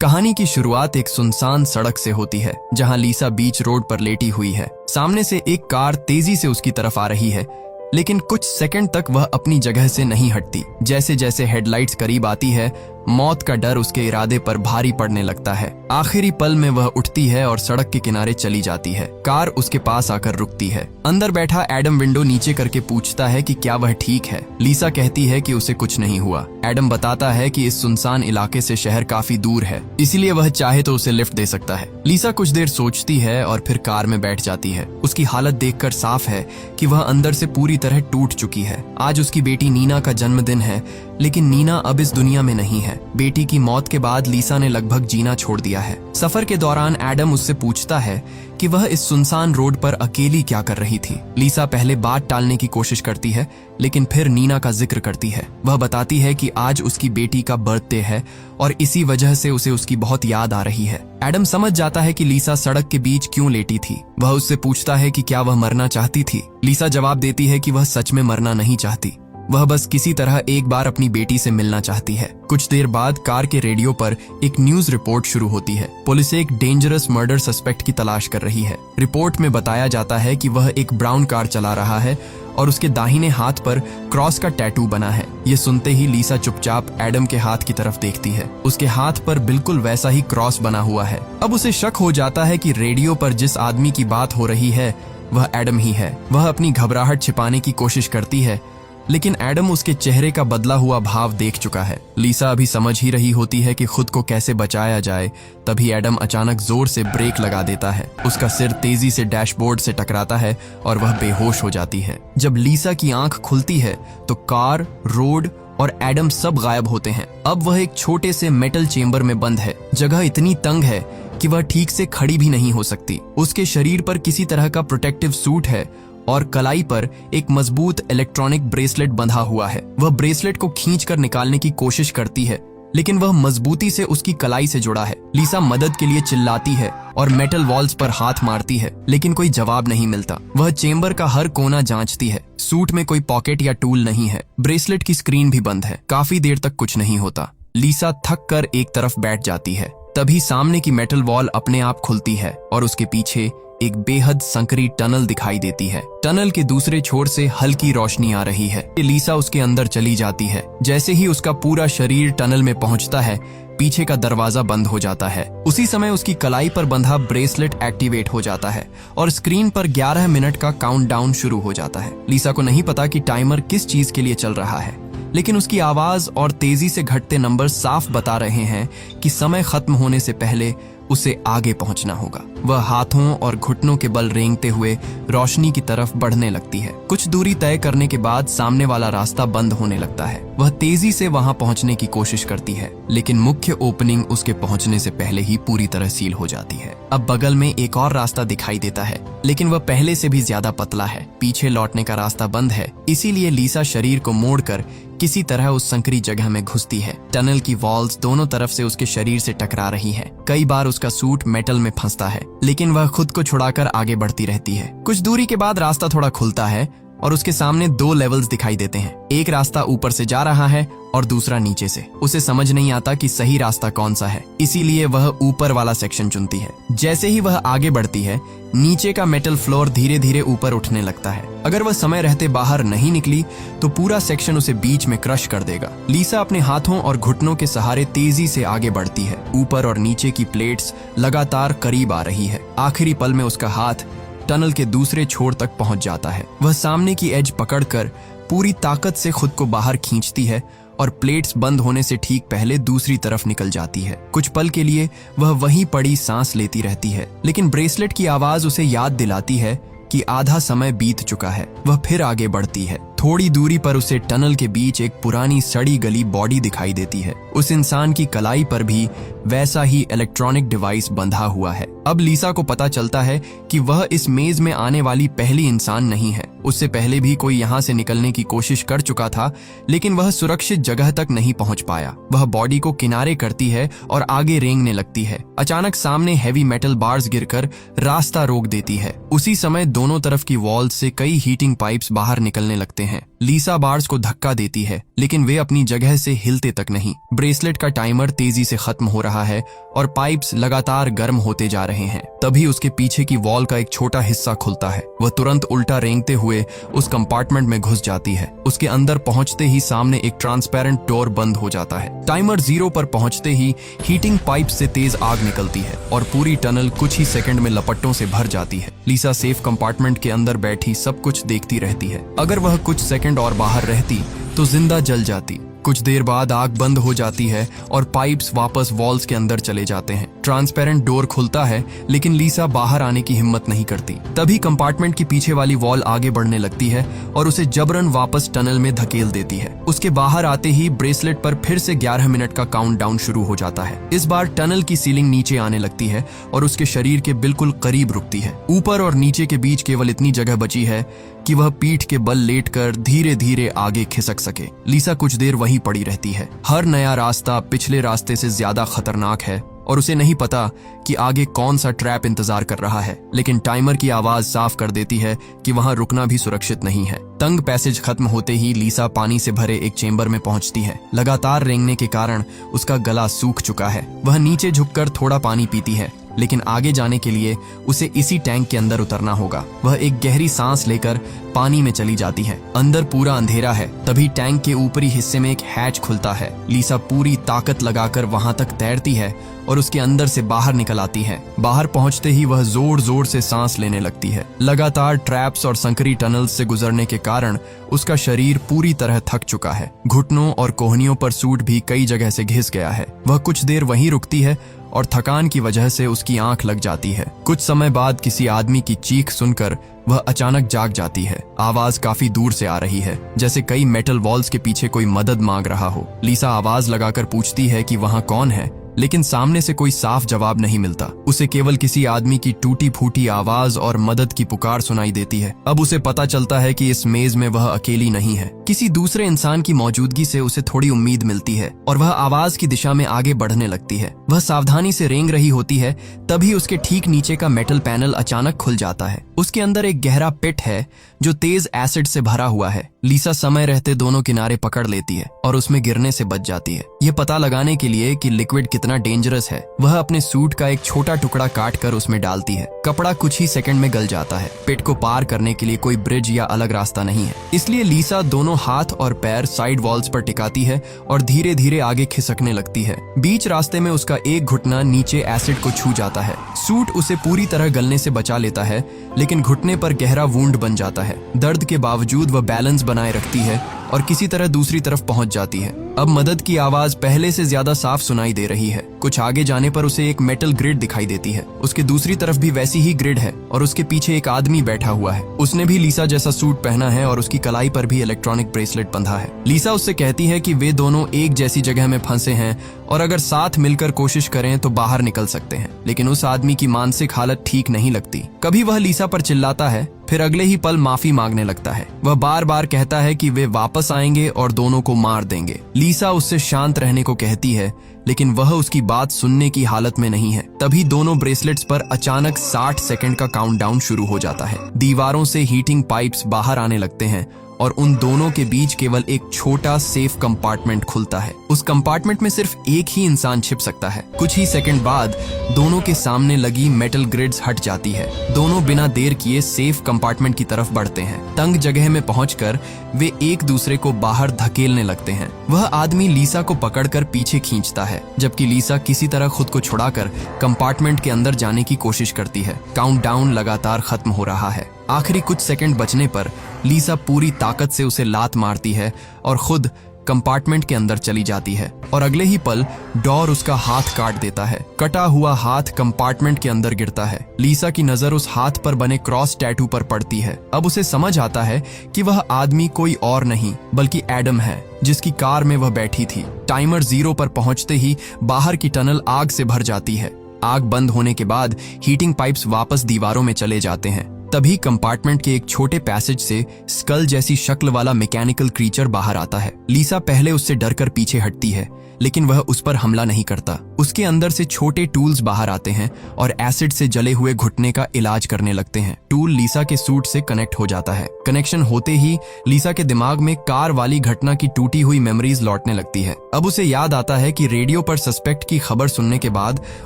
कहानी की शुरुआत एक सुनसान सड़क से होती है जहां लीसा बीच रोड पर लेटी हुई है। सामने से एक कार तेजी से उसकी तरफ आ रही है, लेकिन कुछ सेकंड तक वह अपनी जगह से नहीं हटती। जैसे जैसे हेडलाइट्स करीब आती है, मौत का डर उसके इरादे पर भारी पड़ने लगता है। आखिरी पल में वह उठती है और सड़क के किनारे चली जाती है। कार उसके पास आकर रुकती है। अंदर बैठा एडम विंडो नीचे करके पूछता है कि क्या वह ठीक है। लीसा कहती है कि उसे कुछ नहीं हुआ। एडम बताता है कि इस सुनसान इलाके से शहर काफी दूर है, इसलिए वह चाहे तो उसे लिफ्ट दे सकता है। लीसा कुछ देर सोचती है और फिर कार में बैठ जाती है। उसकी हालत देखकर साफ है कि वह अंदर से पूरी तरह टूट चुकी है। आज उसकी बेटी नीना का जन्मदिन है, लेकिन नीना अब इस दुनिया में नहीं है। बेटी की मौत के बाद लीसा ने लगभग जीना छोड़ दिया है। सफर के दौरान एडम उससे पूछता है कि वह इस सुनसान रोड पर अकेली क्या कर रही थी। लीसा पहले बात टालने की कोशिश करती है, लेकिन फिर नीना का जिक्र करती है। वह बताती है कि आज उसकी बेटी का बर्थडे है और इसी वजह से उसे उसकी बहुत याद आ रही है। एडम समझ जाता है कि लीसा सड़क के बीच क्यों लेटी थी। वह उससे पूछता है कि क्या वह मरना चाहती थी। लीसा जवाब देती है कि वह सच में मरना नहीं चाहती, वह बस किसी तरह एक बार अपनी बेटी से मिलना चाहती है। कुछ देर बाद कार के रेडियो पर एक न्यूज रिपोर्ट शुरू होती है। पुलिस एक डेंजरस मर्डर सस्पेक्ट की तलाश कर रही है। रिपोर्ट में बताया जाता है कि वह एक ब्राउन कार चला रहा है और उसके दाहिने हाथ पर क्रॉस का टैटू बना है। ये सुनते ही लीसा चुपचाप एडम के हाथ की तरफ देखती है। उसके हाथ पर बिल्कुल वैसा ही क्रॉस बना हुआ है। अब उसे शक हो जाता है कि रेडियो पर जिस आदमी की बात हो रही है वह एडम ही है। वह अपनी घबराहट छिपाने की कोशिश करती है, लेकिन एडम उसके चेहरे का बदला हुआ भाव देख चुका है। लीसा अभी समझ ही रही होती है कि खुद को कैसे बचाया जाए, तभी एडम अचानक जोर से ब्रेक लगा देता है। उसका सिर तेजी से डैशबोर्ड से टकराता है और वह बेहोश हो जाती है। जब लीसा की आंख खुलती है तो कार, रोड और एडम सब गायब होते हैं। अब वह एक छोटे से मेटल चेंबर में बंद है। जगह इतनी तंग है कि वह ठीक से खड़ी भी नहीं हो सकती। उसके शरीर पर किसी तरह का प्रोटेक्टिव सूट है और कलाई पर एक मजबूत इलेक्ट्रॉनिक ब्रेसलेट बंधा हुआ है। वह ब्रेसलेट को खींचकर निकालने की कोशिश करती है, लेकिन वह मजबूती से उसकी कलाई से जुड़ा है। लीसा मदद के लिए चिल्लाती है और मेटल वॉल्स पर हाथ मारती है, लेकिन कोई जवाब नहीं मिलता। वह चेंबर का हर कोना जांचती है। सूट में कोई पॉकेट या टूल नहीं है। ब्रेसलेट की स्क्रीन भी बंद है। काफी देर तक कुछ नहीं होता। लीसा थक कर एक तरफ बैठ जाती है। तभी सामने की मेटल वॉल अपने आप खुलती है और उसके पीछे एक बेहद संकरी टनल दिखाई देती है। टनल के दूसरे छोर से हल्की रोशनी आ रही है। लीसा उसके अंदर चली जाती है। जैसे ही उसका पूरा शरीर टनल में पहुंचता है, पीछे का दरवाजा बंद हो जाता है। उसी समय उसकी कलाई पर बंधा ब्रेसलेट एक्टिवेट हो जाता है और स्क्रीन पर 11 मिनट का काउंटडाउन शुरू हो जाता है। लीसा को नहीं पता कि टाइमर किस चीज के लिए चल रहा है, लेकिन उसकी आवाज और तेजी से घटते नंबर साफ बता रहे हैं कि समय खत्म होने से पहले उसे आगे पहुंचना होगा। वह हाथों और घुटनों के बल रेंगते हुए रोशनी की तरफ बढ़ने लगती है। कुछ दूरी तय करने के बाद सामने वाला रास्ता बंद होने लगता है। वह तेजी से वहां पहुंचने की कोशिश करती है, लेकिन मुख्य ओपनिंग उसके पहुंचने से पहले ही पूरी तरह सील हो जाती है। अब बगल में एक और रास्ता दिखाई देता है, लेकिन वह पहले से भी ज्यादा पतला है। पीछे लौटने का रास्ता बंद है, इसीलिए लीसा शरीर को मोड़कर किसी तरह उस संकरी जगह में घुसती है। टनल की वॉल्स दोनों तरफ से उसके शरीर से टकरा रही हैं। कई बार उसका सूट मेटल में फंसता है, लेकिन वह खुद को छुड़ाकर आगे बढ़ती रहती है। कुछ दूरी के बाद रास्ता थोड़ा खुलता है और उसके सामने 2 लेवल्स दिखाई देते हैं। एक रास्ता ऊपर से जा रहा है और दूसरा नीचे से। उसे समझ नहीं आता कि सही रास्ता कौन सा है, इसीलिए वह ऊपर वाला सेक्शन चुनती है। जैसे ही वह आगे बढ़ती है, नीचे का मेटल फ्लोर धीरे धीरे ऊपर उठने लगता है। अगर वह समय रहते बाहर नहीं निकली तो पूरा सेक्शन उसे बीच में क्रश कर देगा। लीसा अपने हाथों और घुटनों के सहारे तेजी से आगे बढ़ती है। ऊपर और नीचे की प्लेट्स लगातार करीब आ रही है। आखिरी पल में उसका हाथ टनल के दूसरे छोर तक पहुंच जाता है। वह सामने की एज पकड़कर पूरी ताकत से खुद को बाहर खींचती है और प्लेट्स बंद होने से ठीक पहले दूसरी तरफ निकल जाती है। कुछ पल के लिए वह वहीं पड़ी सांस लेती रहती है, लेकिन ब्रेसलेट की आवाज उसे याद दिलाती है कि आधा समय बीत चुका है। वह फिर आगे बढ़ती है। थोड़ी दूरी पर उसे टनल के बीच एक पुरानी सड़ी गली बॉडी दिखाई देती है। उस इंसान की कलाई पर भी वैसा ही इलेक्ट्रॉनिक डिवाइस बंधा हुआ है। अब लीसा को पता चलता है कि वह इस मेज में आने वाली पहली इंसान नहीं है। उससे पहले भी कोई यहाँ से निकलने की कोशिश कर चुका था, लेकिन वह सुरक्षित जगह तक नहीं पहुंच पाया। वह बॉडी को किनारे करती है और आगे रेंगने लगती है। अचानक सामने हेवी मेटल बार्स गिरकर रास्ता रोक देती है। उसी समय दोनों तरफ की वॉल से कई हीटिंग पाइप्स बाहर निकलने लगते हैं। लीसा बार्स को धक्का देती है, लेकिन वे अपनी जगह से हिलते तक नहीं। ब्रेसलेट का टाइमर तेजी से खत्म हो रहा है और पाइप्स लगातार गर्म होते जा रहे हैं। तभी उसके पीछे की वॉल का एक छोटा हिस्सा खुलता है। वह तुरंत उल्टा रेंगते हुए उस कंपार्टमेंट में घुस जाती है। उसके अंदर पहुंचते ही सामने एक ट्रांसपेरेंट डोर बंद हो जाता है। टाइमर 0 पर पहुंचते ही हीटिंग पाइप से तेज आग निकलती है और पूरी टनल कुछ ही सेकंड में लपटों से भर जाती है। लीसा सेफ कंपार्टमेंट के अंदर बैठी सब कुछ देखती रहती है। अगर वह कुछ सेकंड और बाहर रहती तो जिंदा जल जाती। कुछ देर बाद आग बंद हो जाती है और पाइप्स वापस वॉल्स के अंदर चले जाते हैं। ट्रांसपेरेंट डोर खुलता है, लेकिन लीसा बाहर आने की हिम्मत नहीं करती। तभी कंपार्टमेंट की पीछे वाली वॉल आगे बढ़ने लगती है और उसे जबरन वापस टनल में धकेल देती है। उसके बाहर आते ही ब्रेसलेट पर फिर से 11 मिनट का काउंटडाउन शुरू हो जाता है। इस बार टनल की सीलिंग नीचे आने लगती है और उसके शरीर के बिल्कुल करीब रुकती है। ऊपर और नीचे के बीच केवल इतनी जगह बची है कि वह पीठ के बल लेटकर धीरे धीरे आगे खिसक सके। लीसा कुछ देर वहीं पड़ी रहती है। हर नया रास्ता पिछले रास्ते से ज्यादा खतरनाक है और उसे नहीं पता कि आगे कौन सा ट्रैप इंतजार कर रहा है, लेकिन टाइमर की आवाज साफ कर देती है कि वहां रुकना भी सुरक्षित नहीं है। तंग पैसेज खत्म होते ही लीसा पानी से भरे एक चेंबर में पहुंचती है। लगातार रेंगने के कारण उसका गला सूख चुका है। वह नीचे झुककर थोड़ा पानी पीती है, लेकिन आगे जाने के लिए उसे इसी टैंक के अंदर उतरना होगा। वह एक गहरी सांस लेकर पानी में चली जाती है। अंदर पूरा अंधेरा है। तभी टैंक के ऊपरी हिस्से में एक हैच खुलता है। लीसा पूरी ताकत लगाकर वहां तक तैरती है और उसके अंदर से बाहर निकल आती है। बाहर पहुंचते ही वह जोर जोर से सांस लेने लगती है। लगातार ट्रैप्स और संकरी टनल्स से गुजरने के कारण उसका शरीर पूरी तरह थक चुका है। घुटनों और कोहनियों पर सूट भी कई जगह से घिस गया है। वह कुछ देर वहीं रुकती है और थकान की वजह से उसकी आंख लग जाती है। कुछ समय बाद किसी आदमी की चीख सुनकर वह अचानक जाग जाती है। आवाज काफी दूर से आ रही है, जैसे कई मेटल वॉल्स के पीछे कोई मदद मांग रहा हो। लीसा आवाज लगाकर पूछती है कि वहां कौन है, लेकिन सामने से कोई साफ जवाब नहीं मिलता। उसे केवल किसी आदमी की टूटी फूटी आवाज और मदद की पुकार सुनाई देती है। अब उसे पता चलता है कि इस मेज में वह अकेली नहीं है। किसी दूसरे इंसान की मौजूदगी से उसे थोड़ी उम्मीद मिलती है और वह आवाज की दिशा में आगे बढ़ने लगती है। वह सावधानी से रेंग रही होती है, तभी उसके ठीक नीचे का मेटल पैनल अचानक खुल जाता है। उसके अंदर एक गहरा पिट है जो तेज एसिड से भरा हुआ है। लीसा समय रहते दोनों किनारे पकड़ लेती है और उसमें गिरने से बच जाती है। यह पता लगाने के लिए कि लिक्विड कितना डेंजरस है, वह अपने सूट का एक छोटा टुकड़ा काट कर उसमें डालती है। कपड़ा कुछ ही सेकंड में गल जाता है। पिट को पार करने के लिए कोई ब्रिज या अलग रास्ता नहीं है, इसलिए लीसा दोनों हाथ और पैर साइड वॉल्स पर टिकाती है और धीरे धीरे आगे खिसकने लगती है। बीच रास्ते में उसका एक घुटना नीचे एसिड को छू जाता है। सूट उसे पूरी तरह गलने से बचा लेता है, लेकिन घुटने पर गहरा वूंड बन जाता है। दर्द के बावजूद वह बैलेंस बनाए रखती है और किसी तरह दूसरी तरफ पहुंच जाती है। अब मदद की आवाज पहले से ज्यादा साफ सुनाई दे रही है। कुछ आगे जाने पर उसे एक मेटल ग्रिड दिखाई देती है। उसके दूसरी तरफ भी वैसी ही ग्रिड है और उसके पीछे एक आदमी बैठा हुआ है। उसने भी लीसा जैसा सूट पहना है और उसकी कलाई पर भी इलेक्ट्रॉनिक ब्रेसलेट बंधा है। लीसा उससे कहती है कि वे दोनों एक जैसी जगह में फंसे हैं और अगर साथ मिलकर कोशिश करें तो बाहर निकल सकते हैं, लेकिन उस आदमी की मानसिक हालत ठीक नहीं लगती। कभी वह लीसा पर चिल्लाता है, फिर अगले ही पल माफी मांगने लगता है। वह बार बार कहता है कि वे वापस आएंगे और दोनों को मार देंगे। लीसा उससे शांत रहने को कहती है, लेकिन वह उसकी बात सुनने की हालत में नहीं है। तभी दोनों ब्रेसलेट्स पर अचानक 60 सेकंड का काउंटडाउन शुरू हो जाता है। दीवारों से हीटिंग पाइप्स बाहर आने लगते हैं और उन दोनों के बीच केवल एक छोटा सेफ कंपार्टमेंट खुलता है। उस कंपार्टमेंट में सिर्फ एक ही इंसान छिप सकता है। कुछ ही सेकंड बाद दोनों के सामने लगी मेटल ग्रिड्स हट जाती है। दोनों बिना देर किए सेफ कंपार्टमेंट की तरफ बढ़ते हैं। तंग जगह में पहुंचकर वे एक दूसरे को बाहर धकेलने लगते हैं। वह आदमी लीसा को पकड़कर पीछे खींचता है, जबकि लीसा किसी तरह खुद को छुड़ाकर कंपार्टमेंट के अंदर जाने की कोशिश करती है। काउंटडाउन लगातार खत्म हो रहा है। आखिरी कुछ सेकंड बचने पर लीसा पूरी ताकत से उसे लात मारती है और खुद कंपार्टमेंट के अंदर चली जाती है और अगले ही पल डोर उसका हाथ काट देता है। कटा हुआ हाथ कंपार्टमेंट के अंदर गिरता है। लीसा की नजर उस हाथ पर बने क्रॉस टैटू पर पड़ती है। अब उसे समझ आता है कि वह आदमी कोई और नहीं बल्कि एडम है, जिसकी कार में वह बैठी थी। टाइमर 0 पर पहुंचते ही बाहर की टनल आग से भर जाती है। आग बंद होने के बाद हीटिंग पाइप्स वापस दीवारों में चले जाते हैं। तभी कंपार्टमेंट के एक छोटे पैसेज से स्कल जैसी शक्ल वाला मैकेनिकल क्रीचर बाहर आता है। लीसा पहले उससे डरकर पीछे हटती है, लेकिन वह उस पर हमला नहीं करता। उसके अंदर से छोटे टूल्स बाहर आते हैं और एसिड से जले हुए घुटने का इलाज करने लगते हैं। टूल लीसा के सूट से कनेक्ट हो जाता है। कनेक्शन होते ही लीसा के दिमाग में कार वाली घटना की टूटी हुई मेमोरीज लौटने लगती है। अब उसे याद आता है कि रेडियो पर सस्पेक्ट की खबर सुनने के बाद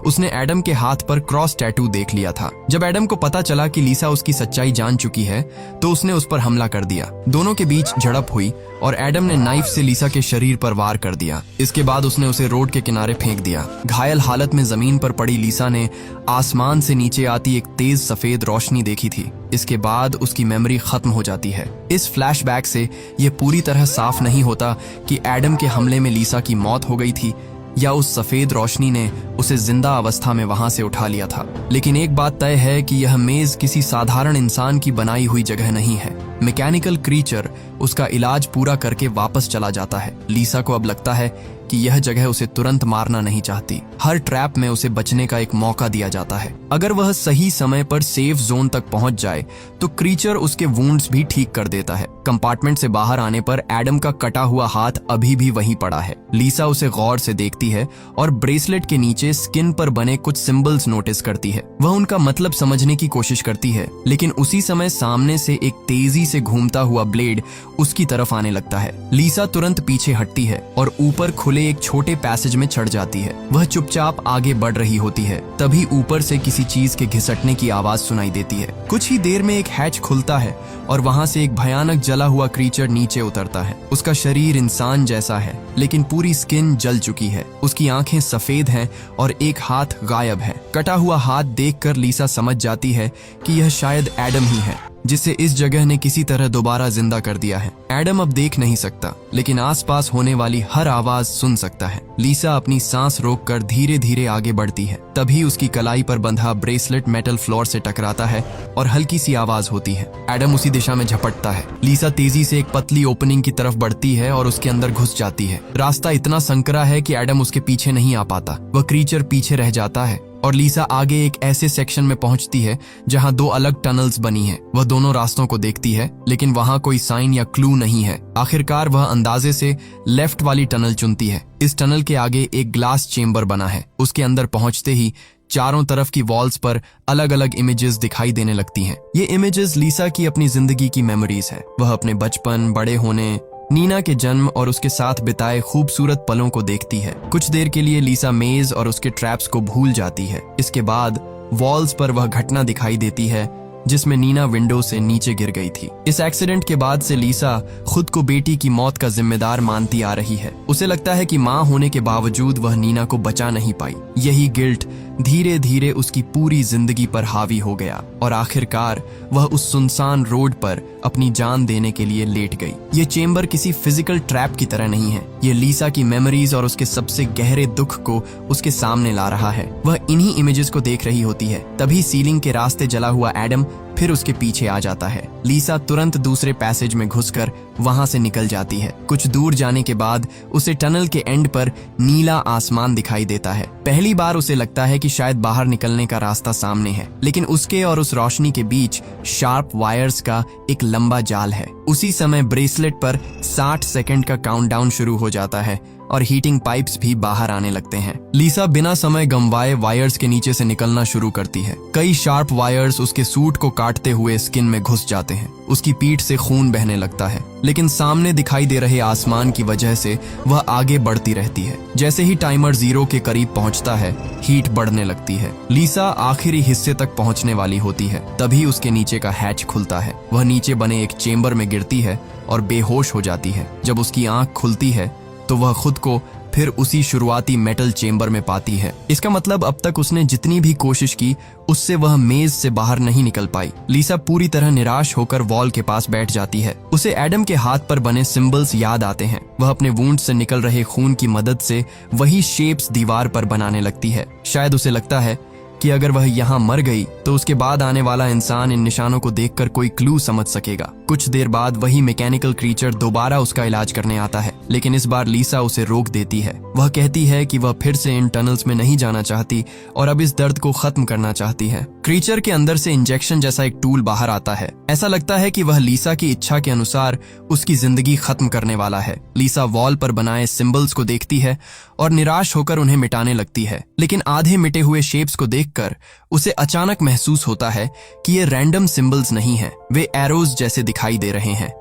उसने एडम के हाथ पर क्रॉस टैटू देख लिया था। जब एडम को पता चला कि लीसा उसकी सच्चाई जान चुकी है तो उसने उस पर हमला कर दिया। दोनों के बीच झड़प हुई और एडम ने नाइफ से लीसा के शरीर पर वार कर दिया। इसके बाद उसने उसे रोड के किनारे फेंक दिया। घायल हालत में जमीन पर पड़ी लीसा ने आसमान से नीचे आती एक तेज सफेद रोशनी देखी थी। इसके बाद उसकी मेमोरी खत्म हो जाती है। इस फ्लैशबैक से यह पूरी तरह साफ नहीं होता कि एडम के हमले में लीसा की मौत हो गई थी या उस सफेद रोशनी ने उसे जिंदा अवस्था में वहां से उठा लिया था। लेकिन एक बात तय है कि यह मेज किसी साधारण इंसान की बनाई हुई जगह नहीं है। मैकेनिकल क्रीचर उसका इलाज पूरा करके वापस चला जाता है। लीसा को अब लगता है कि यह जगह उसे तुरंत मारना नहीं चाहती। हर ट्रैप में उसे बचने का एक मौका दिया जाता है। अगर वह सही समय पर सेफ जोन तक पहुंच जाए तो क्रीचर उसके वुंड्स भी ठीक कर देता है। कंपार्टमेंट से बाहर आने पर एडम का कटा हुआ हाथ अभी भी वहीं पड़ा है। लीसा उसे गौर से देखती है और ब्रेसलेट के नीचे स्किन पर बने कुछ सिंबल्स नोटिस करती है। वह उनका मतलब समझने की कोशिश करती है, लेकिन उसी समय सामने से एक तेजी से घूमता हुआ ब्लेड उसकी तरफ आने लगता है। लीसा तुरंत पीछे हटती है और ऊपर खुले एक छोटे पैसेज में चढ़ जाती है। वह चुपचाप आगे बढ़ रही होती है। तभी ऊपर से किसी चीज के घिसटने की आवाज सुनाई देती है। कुछ ही देर में एक हैच खुलता है और वहां से एक भयानक जला हुआ क्रीचर नीचे उतरता है। उसका शरीर इंसान जैसा है, लेकिन पूरी स्किन जल चुकी है। उसकी आंखें सफेद हैं और एक हाथ गायब है। कटा हुआ हाथ देखकर लीसा समझ जाती है कि यह शायद एडम ही है, जिसे इस जगह ने किसी तरह दोबारा जिंदा कर दिया है। एडम अब देख नहीं सकता, लेकिन आसपास होने वाली हर आवाज सुन सकता है। लीसा अपनी सांस रोककर धीरे धीरे आगे बढ़ती है। तभी उसकी कलाई पर बंधा ब्रेसलेट मेटल फ्लोर से टकराता है और हल्की सी आवाज होती है। एडम उसी दिशा में झपटता है। लीसा तेजी से एक पतली ओपनिंग की तरफ बढ़ती है और उसके अंदर घुस जाती है। रास्ता इतना संकरा है कि एडम उसके पीछे नहीं आ पाता। वह क्रीचर पीछे रह जाता है और लीसा आगे एक ऐसे सेक्शन में पहुंचती है जहां दो अलग टनल्स बनी हैं। वह दोनों रास्तों को देखती है, लेकिन वहां कोई साइन या क्लू नहीं है। आखिरकार वह अंदाजे से लेफ्ट वाली टनल चुनती है। इस टनल के आगे एक ग्लास चेंबर बना है। उसके अंदर पहुंचते ही चारों तरफ की वॉल्स पर अलग अलग इमेजेस दिखाई देने लगती हैं। ये इमेजेस लीसा की अपनी जिंदगी की मेमोरीज है। वह अपने बचपन, बड़े होने, नीना के जन्म और उसके साथ बिताए खूबसूरत पलों को देखती है। कुछ देर के लिए लीसा मेज और उसके ट्रैप्स को भूल जाती है। इसके बाद वॉल्स पर वह घटना दिखाई देती है जिसमें नीना विंडो से नीचे गिर गई थी। इस एक्सीडेंट के बाद से लीसा खुद को बेटी की मौत का जिम्मेदार मानती आ रही है। उसे लगता है कि मां होने के बावजूद वह नीना को बचा नहीं पाई। यही गिल्ट धीरे धीरे उसकी पूरी जिंदगी पर हावी हो गया और आखिरकार वह उस सुनसान रोड पर अपनी जान देने के लिए लेट गई। ये चेंबर किसी फिजिकल ट्रैप की तरह नहीं है। ये लीसा की मेमोरीज और उसके सबसे गहरे दुख को उसके सामने ला रहा है। वह इन्हीं इमेजेस को देख रही होती है। तभी सीलिंग के रास्ते जला हुआ एडम फिर उसके पीछे आ जाता है। लीसा तुरंत दूसरे पैसेज में घुसकर वहां से निकल जाती है। कुछ दूर जाने के बाद उसे टनल के एंड पर नीला आसमान दिखाई देता है। पहली बार उसे लगता है कि शायद बाहर निकलने का रास्ता सामने है, लेकिन उसके और उस रोशनी के बीच शार्प वायर्स का एक लंबा जाल है। उसी समय ब्रेसलेट पर 60 सेकंड का काउंटडाउन शुरू हो जाता है और हीटिंग पाइप्स भी बाहर आने लगते हैं। लीसा बिना समय गंवाए वायर्स के नीचे से निकलना शुरू करती है। कई शार्प वायर्स उसके सूट को काटते हुए स्किन में घुस जाते हैं। उसकी पीठ से खून बहने लगता है, लेकिन सामने दिखाई दे रहे आसमान की वजह से वह आगे बढ़ती रहती है। जैसे ही टाइमर 0 के करीब पहुंचता है, हीट बढ़ने लगती है। लीसा आखिरी हिस्से तक पहुंचने वाली होती है। तभी उसके नीचे का हैच खुलता है। वह नीचे बने एक चेंबर में गिरती है और बेहोश हो जाती है। जब उसकी आंख खुलती है तो वह खुद को फिर उसी शुरुआती मेटल चेंबर में पाती है। इसका मतलब अब तक उसने जितनी भी कोशिश की उससे वह मेज से बाहर नहीं निकल पाई। लीसा पूरी तरह निराश होकर वॉल के पास बैठ जाती है। उसे एडम के हाथ पर बने सिंबल्स याद आते हैं। वह अपने वुंड से निकल रहे खून की मदद से वही शेप्स दीवार पर बनाने लगती है। शायद उसे लगता है कि अगर वह यहाँ मर गई तो उसके बाद आने वाला इंसान इन निशानों को देखकर कोई क्लू समझ सकेगा। कुछ देर बाद वही मैकेनिकल क्रीचर दोबारा उसका इलाज करने आता है, लेकिन इस बार लीसा उसे रोक देती है। वह कहती है कि वह फिर से इन टनल्स में नहीं जाना चाहती और अब इस दर्द को खत्म करना चाहती है। क्रीचर के अंदर से इंजेक्शन जैसा एक टूल बाहर आता है। ऐसा लगता है कि वह लीसा की इच्छा के अनुसार उसकी जिंदगी खत्म करने वाला है। लीसा वॉल पर बनाए सिंबल्स को देखती है और निराश होकर उन्हें मिटाने लगती है, लेकिन आधे मिटे हुए शेप्स को देखकर उसे अचानक महसूस होता है कि ये रैंडम सिंबल्स नहीं हैं, वे एरोज जैसे दिखाई दे रहे हैं।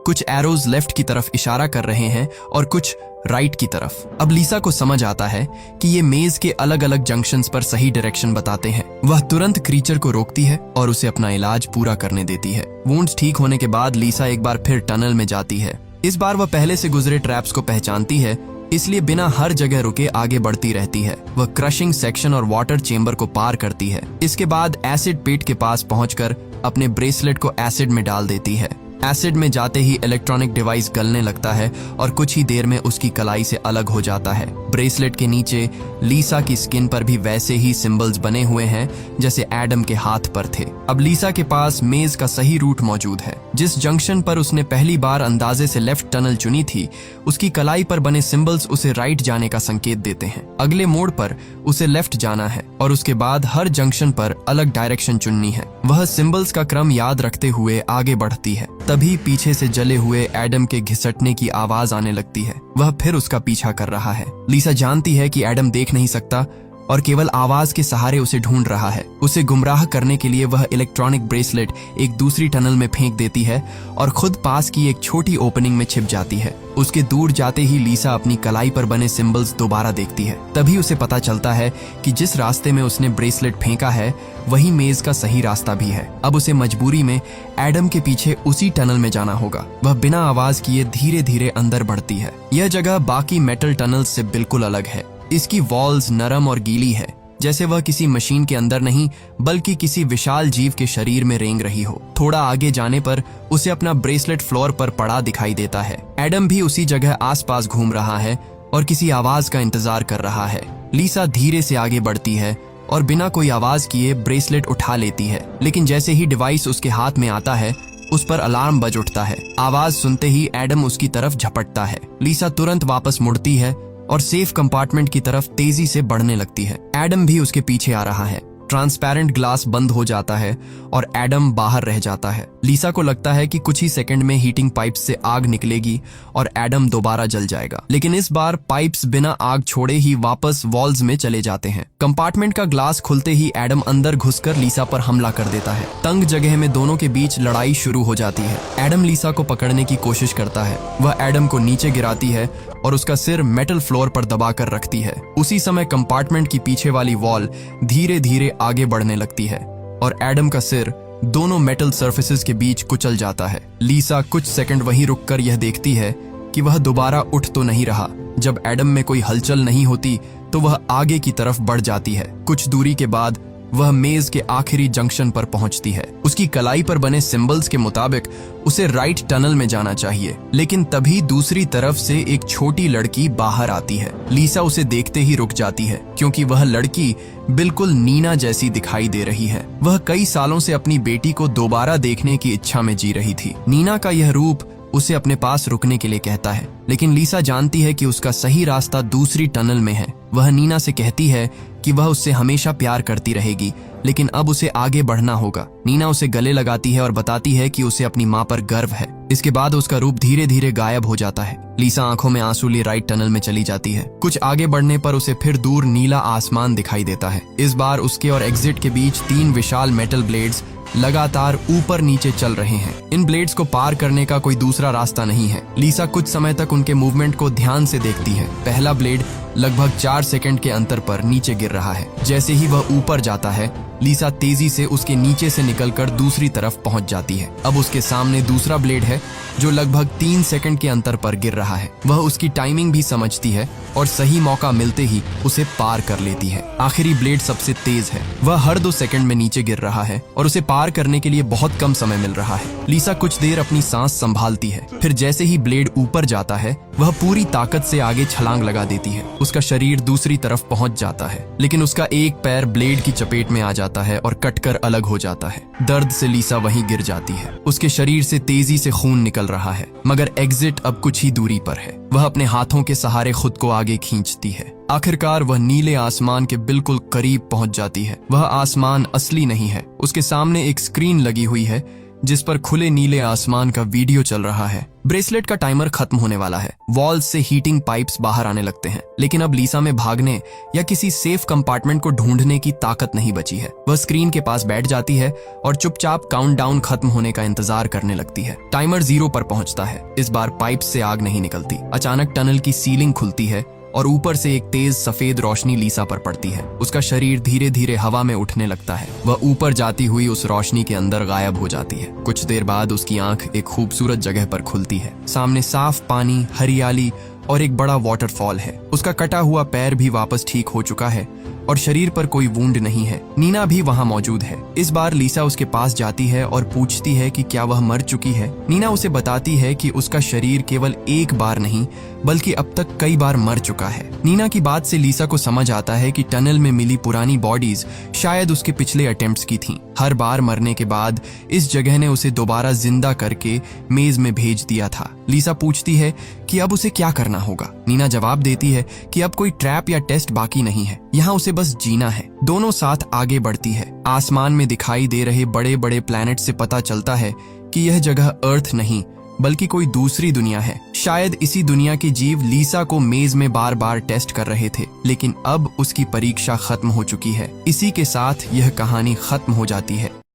कुछ एरोज लेफ्ट की तरफ इशारा कर रहे हैं और कुछ राइट की तरफ। अब लीसा को समझ आता है कि ये मेज के अलग अलग जंक्शंस पर सही डायरेक्शन बताते हैं। वह तुरंत क्रीचर को रोकती है और उसे अपना इलाज पूरा करने देती है। वुंड्स ठीक होने के बाद लीसा एक बार फिर टनल में जाती है। इस बार वह पहले से गुजरे ट्रैप्स को पहचानती है, इसलिए बिना हर जगह रुके आगे बढ़ती रहती है। वह क्रशिंग सेक्शन और वाटर चेंबर को पार करती है। इसके बाद एसिड पिट के पास पहुंचकर अपने ब्रेसलेट को एसिड में डाल देती है। एसिड में जाते ही इलेक्ट्रॉनिक डिवाइस गलने लगता है और कुछ ही देर में उसकी कलाई से अलग हो जाता है। ब्रेसलेट के नीचे लीसा की स्किन पर भी वैसे ही सिंबल्स बने हुए हैं जैसे एडम के हाथ पर थे। अब लीसा के पास मेज का सही रूट मौजूद है। जिस जंक्शन पर उसने पहली बार अंदाजे से लेफ्ट टनल चुनी थी, उसकी कलाई पर बने सिंबल्स उसे राइट जाने का संकेत देते हैं। अगले मोड़ पर उसे लेफ्ट जाना है और उसके बाद हर जंक्शन पर अलग डायरेक्शन चुननी है। वह सिंबल्स का क्रम याद रखते हुए आगे बढ़ती है। तभी पीछे से जले हुए एडम के घिसटने की आवाज आने लगती है। वह फिर उसका पीछा कर रहा है। लीसा जानती है कि एडम देख नहीं सकता और केवल आवाज के सहारे उसे ढूंढ रहा है। उसे गुमराह करने के लिए वह इलेक्ट्रॉनिक ब्रेसलेट एक दूसरी टनल में फेंक देती है और खुद पास की एक छोटी ओपनिंग में छिप जाती है। उसके दूर जाते ही लीसा अपनी कलाई पर बने सिंबल्स दोबारा देखती है। तभी उसे पता चलता है कि जिस रास्ते में उसने ब्रेसलेट फेंका है वही मेज का सही रास्ता भी है। अब उसे मजबूरी में एडम के पीछे उसी टनल में जाना होगा। वह बिना आवाज किए धीरे धीरे अंदर बढ़ती है। यह जगह बाकी मेटल टनल्स से बिल्कुल अलग है। इसकी वॉल्स नरम और गीली है, जैसे वह किसी मशीन के अंदर नहीं बल्कि किसी विशाल जीव के शरीर में रेंग रही हो। थोड़ा आगे जाने पर उसे अपना ब्रेसलेट फ्लोर पर पड़ा दिखाई देता है। एडम भी उसी जगह आसपास घूम रहा है और किसी आवाज का इंतजार कर रहा है। लीसा धीरे से आगे बढ़ती है और बिना कोई आवाज किए ब्रेसलेट उठा लेती है, लेकिन जैसे ही डिवाइस उसके हाथ में आता है उस पर अलार्म बज उठता है। आवाज सुनते ही एडम उसकी तरफ झपटता है। लीसा तुरंत वापस मुड़ती है और सेफ कंपार्टमेंट की तरफ तेजी से बढ़ने लगती है। एडम भी उसके पीछे आ रहा है। ट्रांसपेरेंट ग्लास बंद हो जाता है और एडम बाहर रह जाता है। लीसा को लगता है कि कुछ ही सेकंड में हीटिंग पाइप्स से आग निकलेगी और एडम दोबारा जल जाएगा, लेकिन इस बार पाइप्स बिना आग छोड़े ही वापस वॉल्स में चले जाते हैं। कंपार्टमेंट का ग्लास खुलते ही एडम अंदर घुसकर लीसा पर हमला कर देता है। तंग जगह में दोनों के बीच लड़ाई शुरू हो जाती है। एडम लीसा को पकड़ने की कोशिश करता है। वह एडम को नीचे गिराती है और उसका सिर मेटल फ्लोर पर दबाकर रखती है। उसी समय कंपार्टमेंट की पीछे वाली वॉल धीरे धीरे आगे बढ़ने लगती है और एडम का सिर दोनों मेटल सरफेसेस के बीच कुचल जाता है। लीसा कुछ सेकंड वहीं रुककर यह देखती है कि वह दोबारा उठ तो नहीं रहा। जब एडम में कोई हलचल नहीं होती तो वह आगे की तरफ बढ़ जाती है। कुछ दूरी के बाद वह मेज के आखिरी जंक्शन पर पहुंचती है। उसकी कलाई पर बने सिंबल्स के मुताबिक उसे राइट टनल में जाना चाहिए, लेकिन तभी दूसरी तरफ से एक छोटी लड़की बाहर आती है। लीसा उसे देखते ही रुक जाती है क्योंकि वह लड़की बिल्कुल नीना जैसी दिखाई दे रही है। वह कई सालों से अपनी बेटी को दोबारा देखने की इच्छा में जी रही थी। नीना का यह रूप उसे अपने पास रुकने के लिए कहता है, लेकिन लीसा जानती है कि उसका सही रास्ता दूसरी टनल में है। वह नीना से कहती है कि वह उससे हमेशा प्यार करती रहेगी, लेकिन अब उसे आगे बढ़ना होगा। नीना उसे गले लगाती है और बताती है कि उसे अपनी माँ पर गर्व है। इसके बाद उसका रूप धीरे धीरे गायब हो जाता है। लीसा आंखों में आंसू लिए राइट टनल में चली जाती है। कुछ आगे बढ़ने पर उसे फिर दूर नीला आसमान दिखाई देता है। इस बार उसके और एग्जिट के बीच 3 विशाल मेटल ब्लेड्स लगातार ऊपर नीचे चल रहे हैं। इन ब्लेड्स को पार करने का कोई दूसरा रास्ता नहीं है। लीसा कुछ समय तक उनके मूवमेंट को ध्यान से देखती है। पहला ब्लेड लगभग 4 सेकंड के अंतर पर नीचे गिर रहा है। जैसे ही वह ऊपर जाता है, लीसा तेजी से उसके नीचे से निकलकर दूसरी तरफ पहुंच जाती है। अब उसके सामने दूसरा ब्लेड है जो लगभग 3 सेकंड के अंतर पर गिर रहा है। वह उसकी टाइमिंग भी समझती है और सही मौका मिलते ही उसे पार कर लेती है। आखिरी ब्लेड सबसे तेज है। वह हर 2 सेकंड में नीचे गिर रहा है और उसे पार करने के लिए बहुत कम समय मिल रहा है। लीसा कुछ देर अपनी सांस संभालती है। फिर जैसे ही ब्लेड ऊपर जाता है, वह पूरी ताकत से आगे छलांग लगा देती है। उसका शरीर दूसरी तरफ पहुंच जाता है, लेकिन उसका एक पैर ब्लेड की चपेट में आ जाता है और कटकर अलग हो जाता है। दर्द से लीसा वहीं गिर जाती है। उसके शरीर से तेजी से खून निकल रहा है, मगर एग्जिट अब कुछ ही दूरी पर है। वह अपने हाथों के सहारे खुद को आगे खींचती है। आखिरकार वह नीले आसमान के बिल्कुल करीब पहुंच जाती है। वह आसमान असली नहीं है। उसके सामने एक स्क्रीन लगी हुई है जिस पर खुले नीले आसमान का वीडियो चल रहा है। ब्रेसलेट का टाइमर खत्म होने वाला है। वॉल्स से हीटिंग पाइप्स बाहर आने लगते हैं, लेकिन अब लीसा में भागने या किसी सेफ कंपार्टमेंट को ढूंढने की ताकत नहीं बची है। वह स्क्रीन के पास बैठ जाती है और चुपचाप काउंटडाउन खत्म होने का इंतजार करने लगती है। टाइमर 0 पर पहुंचता है। इस बार पाइप से आग नहीं निकलती। अचानक टनल की सीलिंग खुलती है और ऊपर से एक तेज सफेद रोशनी लीसा पर पड़ती है। उसका शरीर धीरे धीरे हवा में उठने लगता है। वह ऊपर जाती हुई उस रोशनी के अंदर गायब हो जाती है। कुछ देर बाद उसकी आंख एक खूबसूरत जगह पर खुलती है। सामने साफ पानी, हरियाली और एक बड़ा वाटरफॉल है। उसका कटा हुआ पैर भी वापस ठीक हो चुका है और शरीर पर कोई वूंड नहीं है। नीना भी वहां मौजूद है। इस बार लीसा उसके पास जाती है और पूछती है कि क्या वह मर चुकी है। नीना उसे बताती है कि उसका शरीर केवल एक बार नहीं बल्कि अब तक कई बार मर चुका है। नीना की बात से लीसा को समझ आता है कि टनल में मिली पुरानी बॉडीज शायद उसके पिछले अटेम्प्ट्स की थीं। हर बार मरने के बाद इस जगह ने उसे दोबारा जिंदा करके मेज में भेज दिया था। लीसा पूछती है कि अब उसे क्या करना होगा। नीना जवाब देती है कि अब कोई ट्रैप या टेस्ट बाकी नहीं है, यहाँ उसे बस जीना है। दोनों साथ आगे बढ़ती है। आसमान में दिखाई दे रहे बड़े बड़े प्लैनेट से पता चलता है कि यह जगह अर्थ नहीं बल्कि कोई दूसरी दुनिया है। शायद इसी दुनिया के जीव लीसा को मेज में बार बार टेस्ट कर रहे थे, लेकिन अब उसकी परीक्षा खत्म हो चुकी है। इसी के साथ यह कहानी खत्म हो जाती है।